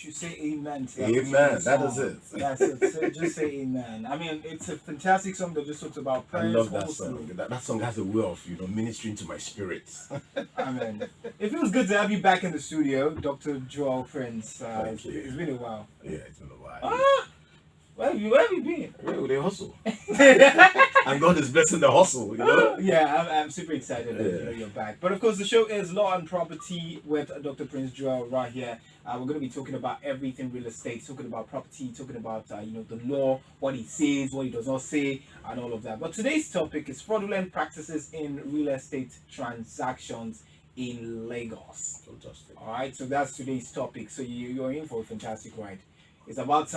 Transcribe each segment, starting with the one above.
should say amen to that. Amen. That is it. That's it. So just say amen. I mean, it's a fantastic song that just talks about I prayers. love that song. That song has a way of, ministering to my spirit. I mean, it feels good to have you back in the studio, Dr. Joel Prince. Thank you. It's been a while. Yeah, it's been a while. Where have you been? Yeah, they hustle. And God is blessing the hustle, Yeah, I'm super excited that you're back. But of course, the show is Law and Property with Dr. Prince Joel right here. We're going to be talking about everything real estate, talking about property, talking about the law, what he says, what he does not say, and all of that. But today's topic is fraudulent practices in real estate transactions in Lagos. Fantastic. All right, so that's today's topic. So you're in for a fantastic ride. It's about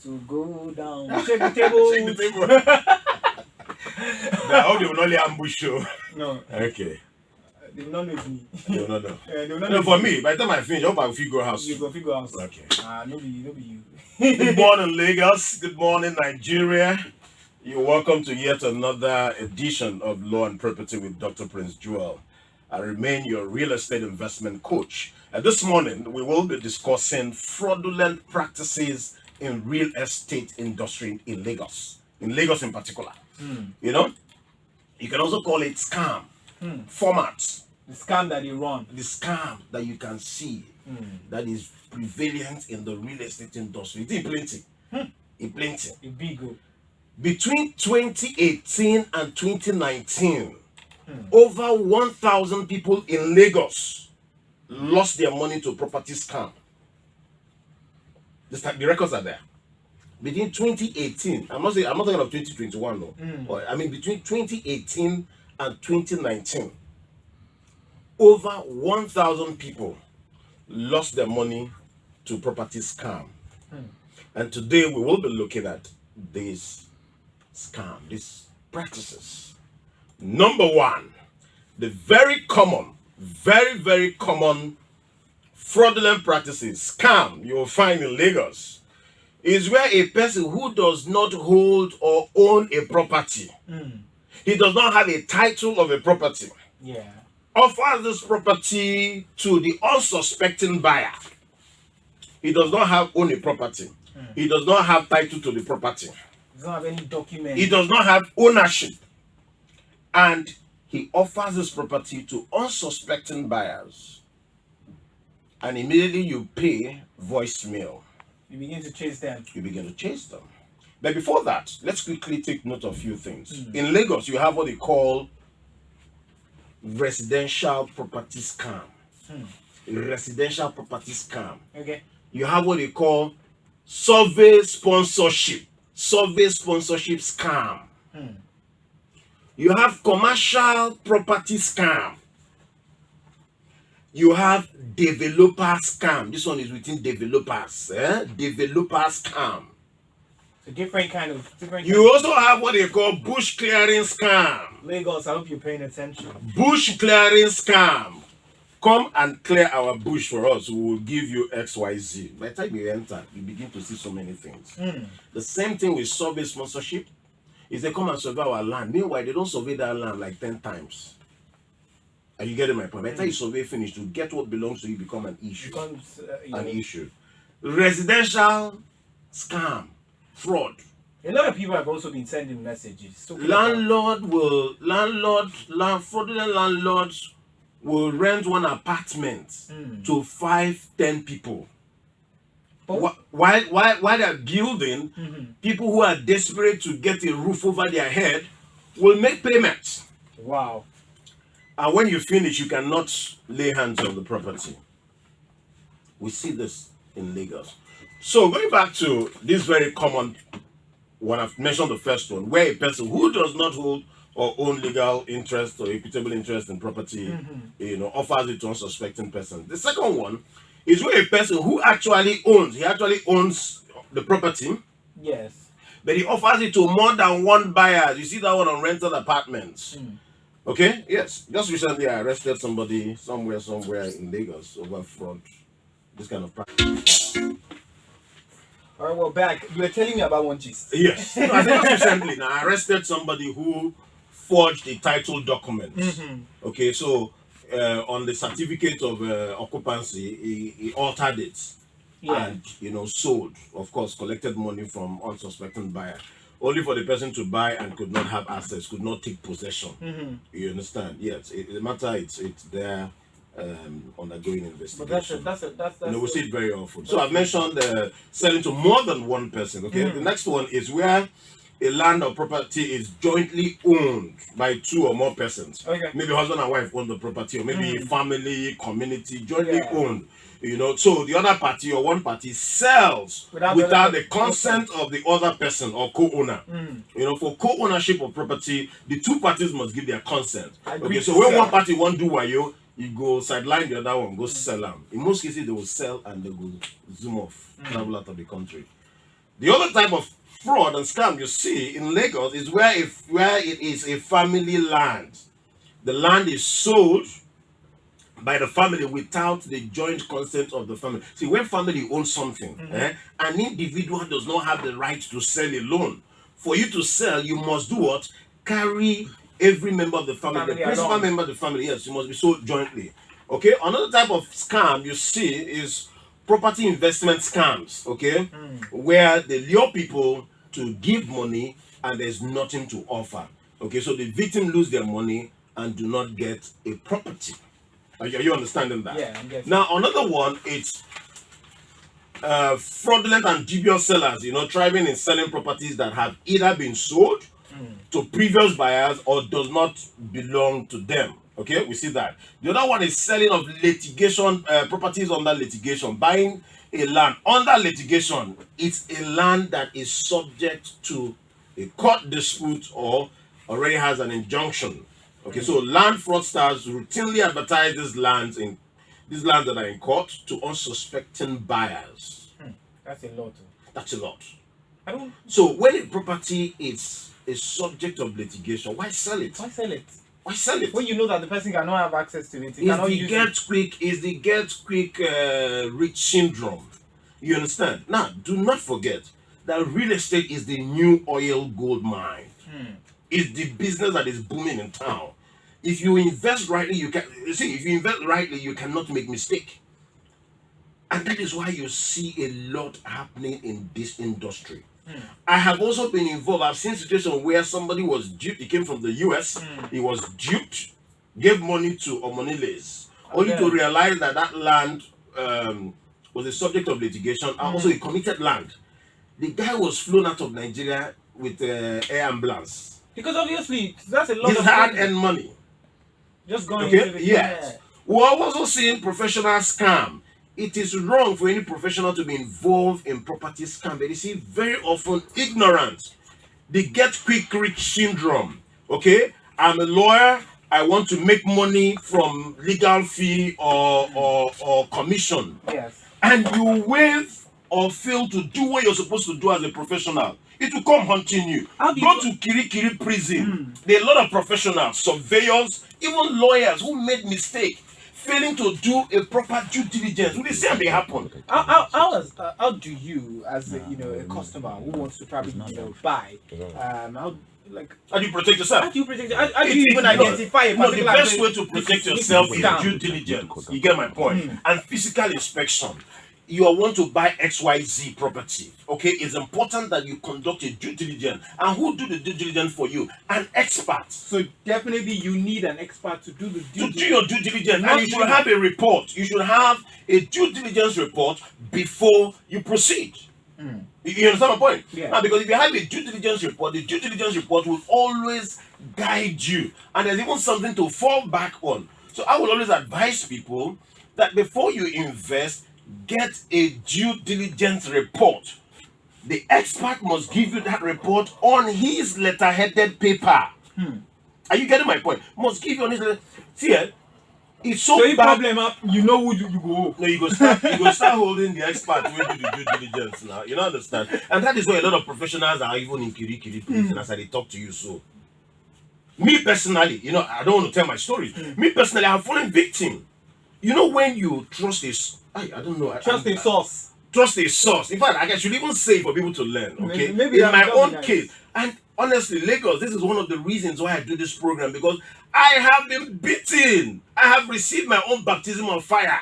to go down. Check the table. Check the table. I hope they will not only ambush you. No. Okay. They will not know it's me. They will not know. They will not No, know for me, by the time I finish, I hope I will figure house. you go figure out. Okay. No be you. Good morning, Lagos. Good morning, Nigeria. You're welcome to yet another edition of Law and Property with Dr. Prince Joel. I remain your real estate investment coach. And this morning, we will be discussing fraudulent practices in real estate industry in Lagos in particular. You can also call it scam formats. The scam that they run. The scam that you can see that is prevalent in the real estate industry. It's in plenty. In plenty. It be good. Between 2018 and 2019, over 1,000 people in Lagos lost their money to property scam. The records are there. Between 2018, I'm not talking of 2021, no. But I mean between 2018 and 2019, over 1,000 people lost their money to property scam. And today we will be looking at these scam, these practices. Number one, the very very common fraudulent practices, scam you will find in Lagos, is where a person who does not hold or own a property, he does not have a title of a property, offers this property to the unsuspecting buyer. He does not own a property. He does not have title to the property. He doesn't have any document. He does not have ownership. And he offers this property to unsuspecting buyers. And immediately you pay voicemail. You begin to chase them. But before that, let's quickly take note of a few things. In Lagos, you have what they call residential property scam. Residential property scam. Okay. You have what they call survey sponsorship scam. You have commercial property scam. You have developer scam. This one is within developers. Developer scam. So different. You also have what they call bush clearing scam. Lagos, I hope you're paying attention. Bush clearing scam. Come and clear our bush for us. We will give you XYZ. By the time you enter, you begin to see so many things. The same thing with survey sponsorship. Is they come and survey our land. Meanwhile, they don't survey that land like 10 times. Are you getting my point? By the time you survey finish, to get what belongs to you become an issue. Issue. Residential scam, fraud. A lot of people have also been sending messages. Fraudulent landlords will rent one apartment to 5-10 people. While they're building, people who are desperate to get a roof over their head will make payments. Wow. And when you finish, you cannot lay hands on the property. We see this in Lagos. So going back to this very common one, I've mentioned the first one, where a person who does not hold or own legal interest or equitable interest in property, offers it to unsuspecting person. The second one is where a person who actually owns the property. Yes. But he offers it to more than one buyer. You see that one on rented apartments. Okay? Yes. Just recently I arrested somebody somewhere in Lagos over fraud. This kind of practice. All right, well, back. You were telling me about one gist. Yes. No, I think just recently now I arrested somebody who forged the title document. Okay, so on the certificate of occupancy, he altered it. and sold. Of course, collected money from unsuspecting buyer, only for the person to buy and could not have access, could not take possession. You understand? Yes, the matter it's there. Undergoing investigation. But that's we see it very often. So I've mentioned selling to more than one person. Okay, the next one is where a land or property is jointly owned by two or more persons. Okay. Maybe husband and wife own the property, or maybe family, community, jointly owned. So the other party or one party sells without the consent of the other person or co-owner. For co-ownership of property, the two parties must give their consent. Okay, so when one party won't do wayo, you go sideline the other one, go sell them. In most cases, they will sell and they will zoom off, travel out of the country. The other type of fraud and scam you see in Lagos is where it is a family land. The land is sold by the family without the joint consent of the family. See, when family owns something, an individual does not have the right to sell alone. For you to sell, you must do what? Carry every member of the family, the principal alone. member of the family, yes, you must be sold jointly. Okay, another type of scam you see is property investment scams, okay, where they lure people to give money and there's nothing to offer. Okay, so the victim lose their money and do not get a property. Are you understanding that? Yeah, I'm guessing. Now, another one, it's fraudulent and dubious sellers, thriving in selling properties that have either been sold to previous buyers or does not belong to them. Okay, we see that. The other one is selling of litigation properties under litigation, buying a land under litigation. It's a land that is subject to a court dispute or already has an injunction. Okay, so land fraudsters routinely advertise these lands that are in court to unsuspecting buyers. That's a lot. That's a lot. I don't. So when a property is a subject of litigation, why sell it? Why sell it? Why sell it? When you know that the person cannot have access to it, Is the get quick rich syndrome. You understand? Now, do not forget that real estate is the new oil gold mine. It's the business that is booming in town. If you invest rightly, you cannot make mistake. And that is why you see a lot happening in this industry. I have also been involved. I've seen situations where somebody was duped. He came from the US. He was duped, gave money to Omoniles, only to realize that land was a subject of litigation and also a committed land. The guy was flown out of Nigeria with air ambulance. Because obviously, that's a lot His of hard-earned money. Just going into the yes. We're also seeing professional scam. It is wrong for any professional to be involved in property scam. But you see, very often ignorance. The get quick rich syndrome. Okay, I'm a lawyer. I want to make money from legal fee or commission. Yes. And you waive or fail to do what you're supposed to do as a professional. It will come hunting you. Go to Kirikiri prison. There are a lot of professionals, surveyors, even lawyers who made mistake, failing to do a proper due diligence. Will the same thing happen? How do you, as a customer who wants to probably buy, how do you protect yourself? How do you protect? How do you even identify a particular? The best way to protect yourself is due diligence. You get my point? And physical inspection. You want to buy XYZ property, okay? It's important that you conduct a due diligence. And who do the due diligence for you? An expert. So definitely you need an expert to do the due diligence. To do your due diligence. And you should have a report. You should have a due diligence report before you proceed. You understand my point? Yeah. Now, because if you have a due diligence report, the due diligence report will always guide you. And there's even something to fall back on. So I will always advise people that before you invest, get a due diligence report. The expert must give you that report on his letter-headed paper. Are you getting my point? Must give you on his letter. See, it's so if problem up, you know who you go. No, you go start holding the expert who do the due diligence now. You don't understand? And that is why a lot of professionals are even in Kirikiri prison as I talk to you. So, me personally, I don't want to tell my stories. Me personally, I have fallen victim. When you trust this. I don't know. Trust a source. Trust a source. In fact, I should even say for people to learn. Okay. Maybe in my own case, and honestly, Lagos, this is one of the reasons why I do this program, because I have been beaten. I have received my own baptism of fire.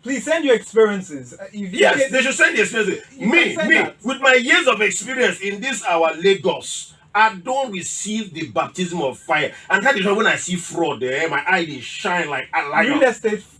Please send your experiences. Yes, they should send the experience. Me, that. with my years of experience in this our Lagos, I don't receive the baptism of fire. And that is why when I see fraud there, my eye they shine like a lion.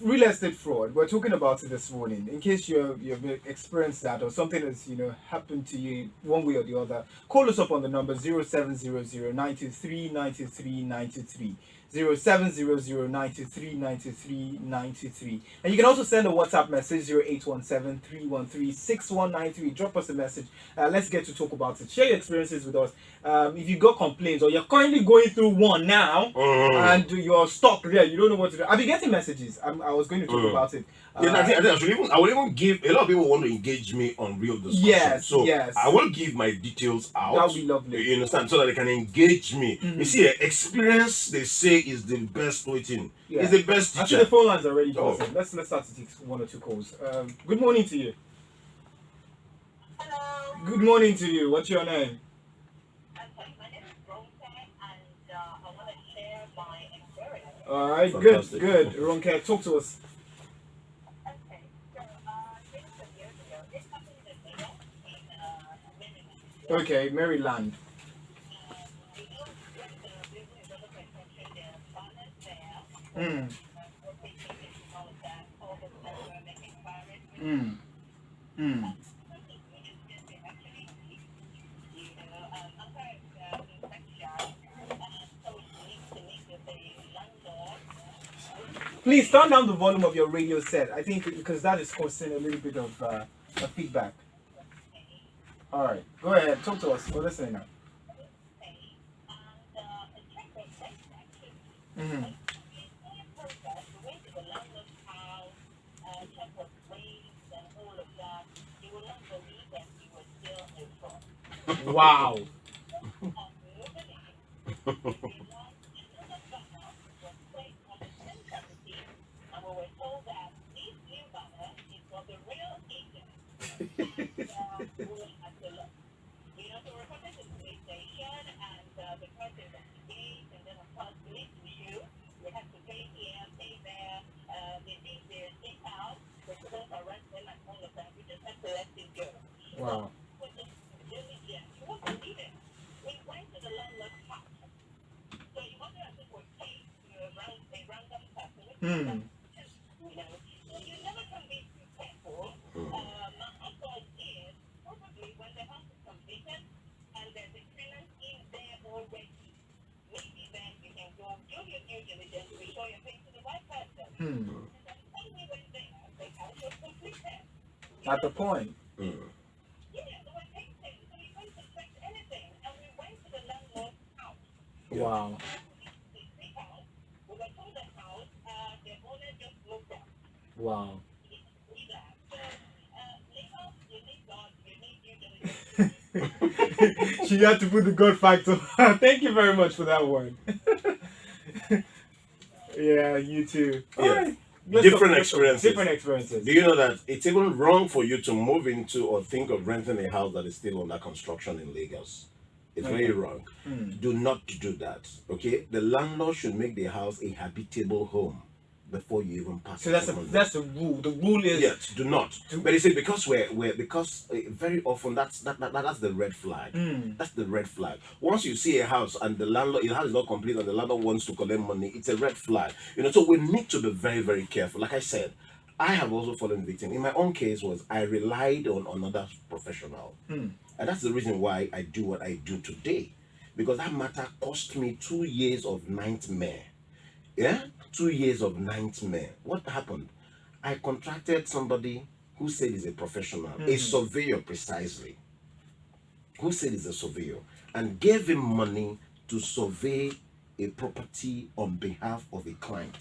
Real estate fraud. We're talking about it this morning. In case you've experienced that or something that's happened to you one way or the other, call us up on the number 0700 923 93 93. 0700-939393. And you can also send a WhatsApp message 0817-313-6193. Drop us a message. Let's get to talk about it. Share your experiences with us. If you got complaints or you're currently going through one now and you're stuck there, you don't know what to do. I'll be getting messages. I was going to talk about it. I will even give a lot of people want to engage me on real discussion. Yes, I will give my details out. That would be lovely. You understand? So that they can engage me. You see, experience they say is the best waiting. Yeah. It's the best teacher. Actually, the phone lines are already buzzing. Let's start to take one or two calls. Good morning to you. Hello. Good morning to you. What's your name? Okay, my name is Ronke, and I want to share my experience. All right, fantastic. good. Ronke, talk to us. Okay, so some years ago, this happened in Maryland. Okay, Maryland. Please turn down the volume of your radio set. I think because that is causing a little bit of feedback. All right, go ahead. Talk to us. We're listening now. Wow. Wow. At the point. Wow. Wow. She had to put the God factor. Thank you very much for that one. Yeah, you too. Yeah. Right. Different experiences. Different experiences. Do you know that it's even wrong for you to move into or think of renting a house that is still under construction in Lagos? It's very wrong. Do not do that. Okay? The landlord should make the house a habitable home before you even pass. So that's the rule. The rule is yes, do not. But you see, because very often that's the red flag. That's the red flag. Once you see a house and the house is not complete and the landlord wants to collect money, it's a red flag. So we need to be very, very careful. Like I said, I have also fallen victim. In my own case, I relied on another professional, and that's the reason why I do what I do today, because that matter cost me 2 years of nightmare. Yeah, 2 years of nightmare. What happened? I contracted somebody who said he's a professional, a surveyor precisely, who said he's a surveyor, and gave him money to survey a property on behalf of a client.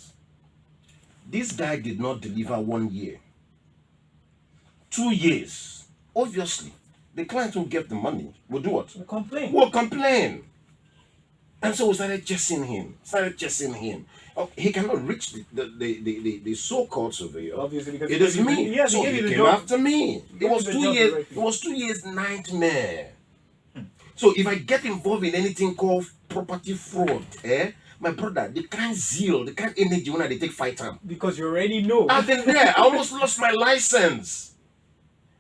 This guy did not deliver 1 year. 2 years. Obviously, the client who gave the money will do what? Will complain. And so we started chasing him. Oh, he cannot reach the so-called surveyor. Obviously, because it is me. Yes, so he came after me. It was 2 years. It was 2 years nightmare. So if I get involved in anything called property fraud, my brother, the kind zeal, the kind energy when they take fight time. Because you already know. I've been there. I almost lost my license.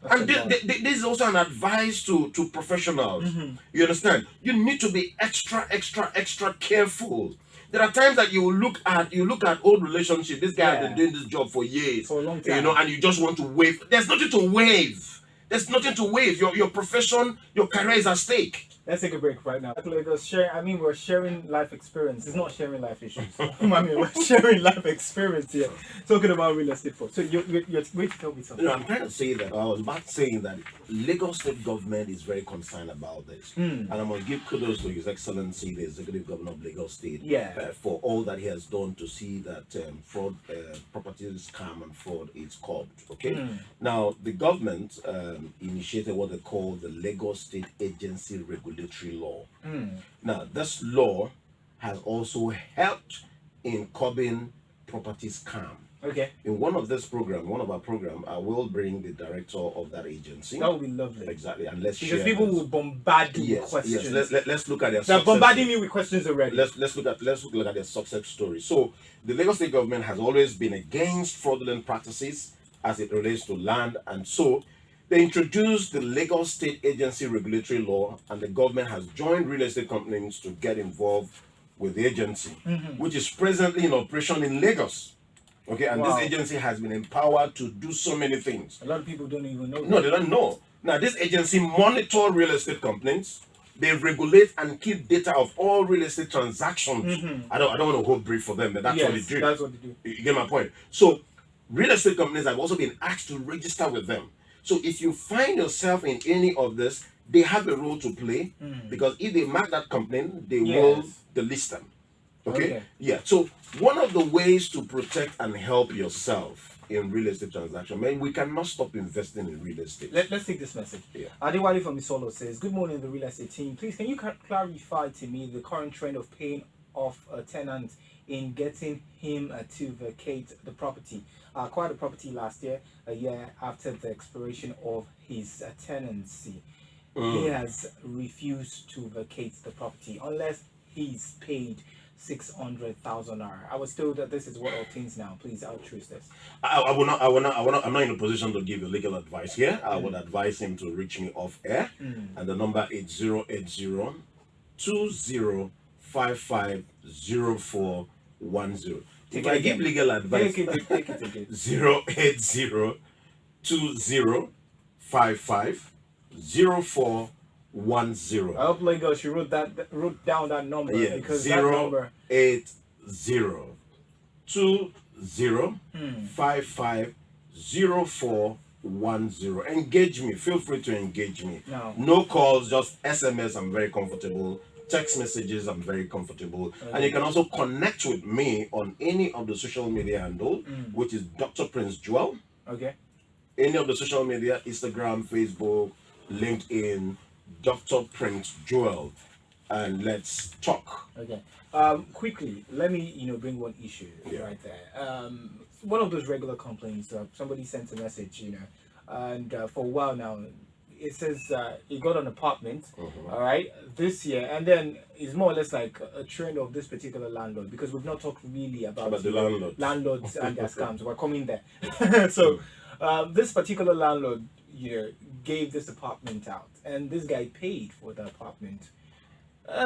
That's And a lot. this is also an advice to professionals. You understand? You need to be extra careful. There are times that you look at old relationship. This guy has been doing this job for years, for a long time. you know, and you just want to wave. There's nothing to wave. There's nothing to wave. Your profession, your career is at stake. Let's take a break right now. We're sharing life experience. It's not sharing life issues. We're sharing life experience here. Talking about real estate folks. So you're going to tell me something. No, I'm trying to say that I was about saying that Lagos State government is very concerned about this, and I must give kudos to His Excellency, the Executive Governor of Lagos State, for all that he has done to see that fraud, property scam and fraud is curbed. Okay, now the government initiated what they call the Lagos State Agency Regulatory Law. Now, this law has also helped in curbing property scam. Okay. In one of our program, I will bring the director of that agency. That would be lovely. Exactly, and let's because share people this. will bombard you with questions. Yes. Let's look at their. They're success bombarding story. me with questions already. Let's look at their success story. So, the Lagos State government has always been against fraudulent practices as it relates to land, and so they introduced the Lagos State Agency Regulatory Law, and the government has joined real estate companies to get involved with the agency, which is presently in operation in Lagos. Okay, and this agency has been empowered to do so many things. A lot of people don't even know. No, they don't know. Now, this agency monitor real estate companies. They regulate and keep data of all real estate transactions. I don't want to hold brief for them, but that's what they do. That's what they do. You get my point? So, real estate companies have also been asked to register with them. So, if you find yourself in any of this, they have a role to play, because if they mark that complaint, they will delist them. Okay? Yeah. So, one of the ways to protect and help yourself in real estate transaction, man, we cannot stop investing in real estate. Let's take this message. Adewale from Isolo says, good morning, the real estate team. Please, can you clarify to me the current trend of paying off a tenant in getting him to vacate the property? I acquired the property last year, a year after the expiration of his tenancy. He has refused to vacate the property unless he's paid 600,000 naira. I was told that this is what obtains now. Please outruist this. I'm not in a position to give you legal advice here. I would advise him to reach me off air, and the number is 080-2055-0410. If I give legal advice, Take it again. 080-2055-0410. I hope Lagos you wrote down that number, because that number 080-2055-0410. Engage me. Feel free to engage me. No calls, just SMS. I'm very comfortable. Text messages, I'm very comfortable. And you can also connect with me on any of the social media handle, which is Dr. Prince Joel. Okay. Any of the social media, Instagram, Facebook, LinkedIn, Dr. Prince Joel, and let's talk. Okay. Quickly, let me bring one issue right there. One of those regular complaints. Somebody sent a message, and for a while now, it says he got an apartment, all right, this year, and then it's more or less like a trend of this particular landlord, because we've not talked really about the landlords and their scams. We're coming there. So this particular landlord, gave this apartment out, and this guy paid for the apartment,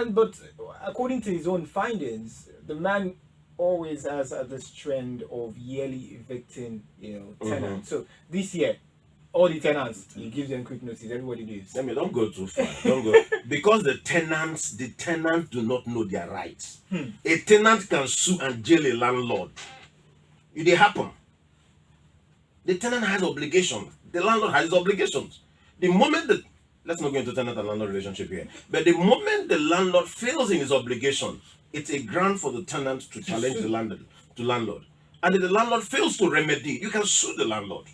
but according to his own findings, the man always has this trend of yearly evicting tenants. So this year, all the tenants, he gives them quick notice. Everybody leaves. I mean, don't go too far. Don't go, because the tenants do not know their rights. A tenant can sue and jail a landlord. It happen. The tenant has obligations. The landlord has his obligations. The moment let's not go into tenant and landlord relationship here, but the moment the landlord fails in his obligation, it's a ground for the tenant to challenge the landlord. And if the landlord fails to remedy, you can sue the landlord.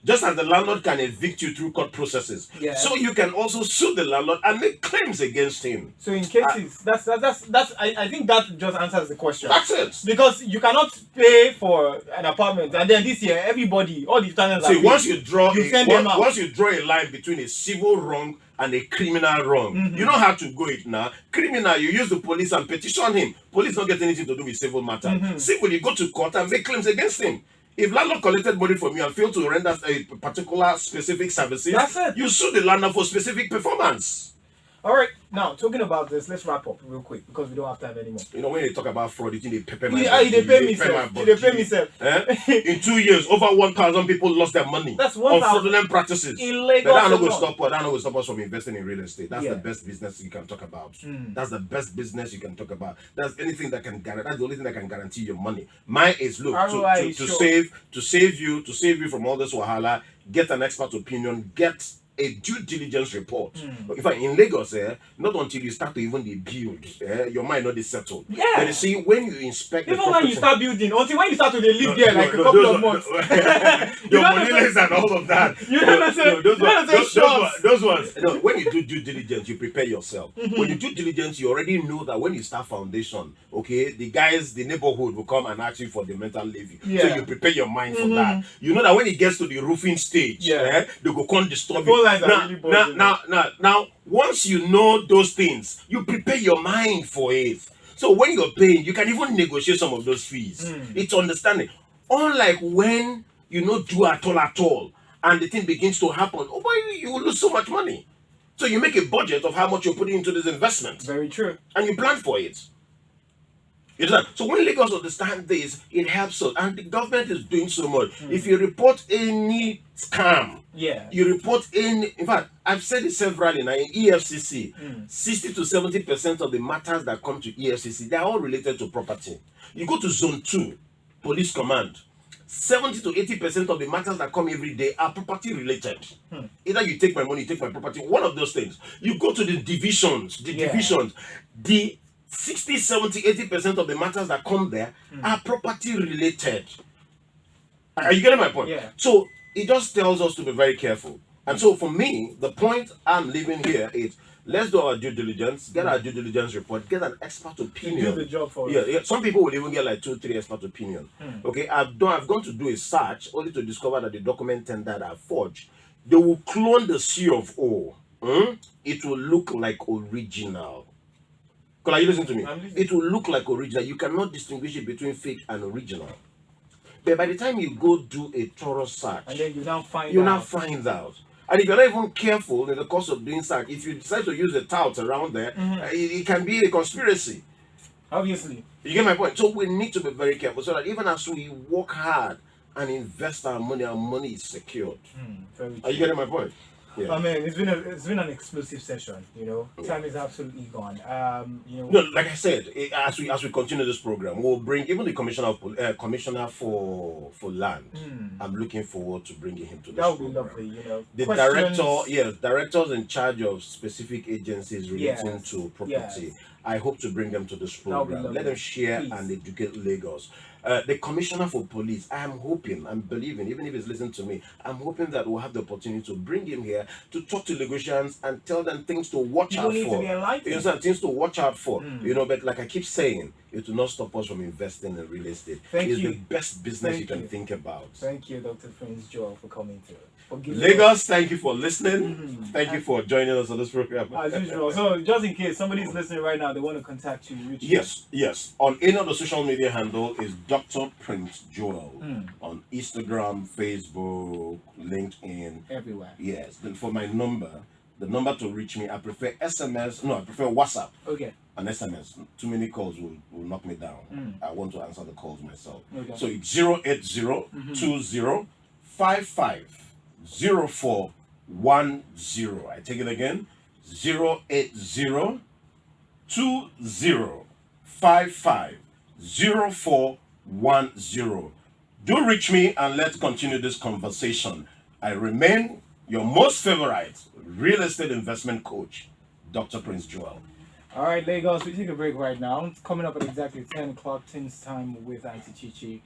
Just as the landlord can evict you through court processes, so you can also sue the landlord and make claims against him. So in cases, I think that just answers the question. That's it. Because you cannot pay for an apartment, and then this year, all the tenants. See, once you draw a out. line between a civil wrong and a criminal wrong. You know how to go it now. Criminal, you use the police and petition him. Police don't get anything to do with civil matter. Civil, you go to court and make claims against him. If landlord collected money from you and failed to render a particular specific services, that's it. You sue the landlord for specific performance. All right, now talking about this, let's wrap up real quick because we don't have time anymore. You know, when they talk about fraud, you think they pepper my Yeah, they pay me, sir. They pay me, sir. In 2 years, over 1,000 people lost their money. That's on fraudulent practices. Illegal. But that not going to stop us from investing in real estate. That's the best business you can talk about. That's the best business you can talk about. That's anything that can guarantee. That's the only thing that can guarantee your money. Mine is look to save you from all this wahala. Get an expert opinion. Get a due diligence report. In fact, in Lagos, not until you start to even build, your mind not is settled. Yeah. But you see, when you inspect even the property, when you start building, until when you start to live there like a couple of months. Your money less and all of that. Those ones. No, when you do due diligence, you prepare yourself. When you do diligence, you already know that when you start foundation, okay, the neighborhood will come and ask you for the mental levy. So you prepare your mind for that. You know that when it gets to the roofing stage, they go come disturb you. Now, once you know those things, you prepare your mind for it. So when you're paying, you can even negotiate some of those fees. It's understanding. Unlike when you not do at all, and the thing begins to happen, you will lose so much money. So you make a budget of how much you're putting into this investment. Very true. And you plan for it. So when Lagos understand this, it helps us. And the government is doing so much. If you report any scam, you report in fact, I've said it severally now in EFCC, 60 to 70% of the matters that come to EFCC, they are all related to property. You go to Zone 2, Police Command, 70 to 80% of the matters that come every day are property related. Either you take my money, you take my property, one of those things. You go to the divisions, the 60, 70, 80% of the matters that come there are property related. Are you getting my point? Yeah. So it just tells us to be very careful. And so for me, the point I'm leaving here is let's do our due diligence, get our due diligence report, get an expert opinion. Do the job for us. Yeah. Some people will even get like 2, 3 expert opinion. Okay, I've gone to do a search only to discover that the document tender that I forged, they will clone the C of O. It will look like original. Are you listening to me? It will look like original. You cannot distinguish it between fake and original. But by the time you go do a thorough search, and then you now find out. And if you're not even careful in the course of doing search, if you decide to use the tout around there, it can be a conspiracy. Obviously. You get my point? So we need to be very careful so that even as we work hard and invest our money is secured. Are you getting my point? Yeah. I mean, it's been an explosive session. Time is absolutely gone. No, like I said, as we continue this program, we'll bring even the commissioner for land. I'm looking forward to bringing him to this program. That would be lovely. The directors in charge of specific agencies relating to property. Yes. I hope to bring them to this program. Let them share and educate Lagos. The commissioner for police, I'm hoping, I'm believing, even if he's listening to me, I'm hoping that we'll have the opportunity to bring him here to talk to Lagosians and tell them things to watch out for. Things to watch out for. But like I keep saying, it will not stop us from investing in real estate. It's the best business you can think about. Thank you, Dr. Prince Joel, for coming to us. Lagos, thank you for listening. Thank you for joining us on this program. As usual. So, just in case somebody's listening right now, they want to contact you. Yes. On any of the social media handle is Dr. Prince Joel. On Instagram, Facebook, LinkedIn. Everywhere. Yes. Then for my number, the number to reach me, I prefer SMS. No, I prefer WhatsApp. Okay. And SMS. Too many calls will knock me down. I want to answer the calls myself. Okay. So it's 080 2055 0410. I take it again. 080 2055 0410. Do reach me and let's continue this conversation. I remain your most favorite real estate investment coach, Dr. Prince Joel. All right, Lagos, we take a break right now. It's coming up at exactly 10 o'clock, 10's time with Auntie Chichi.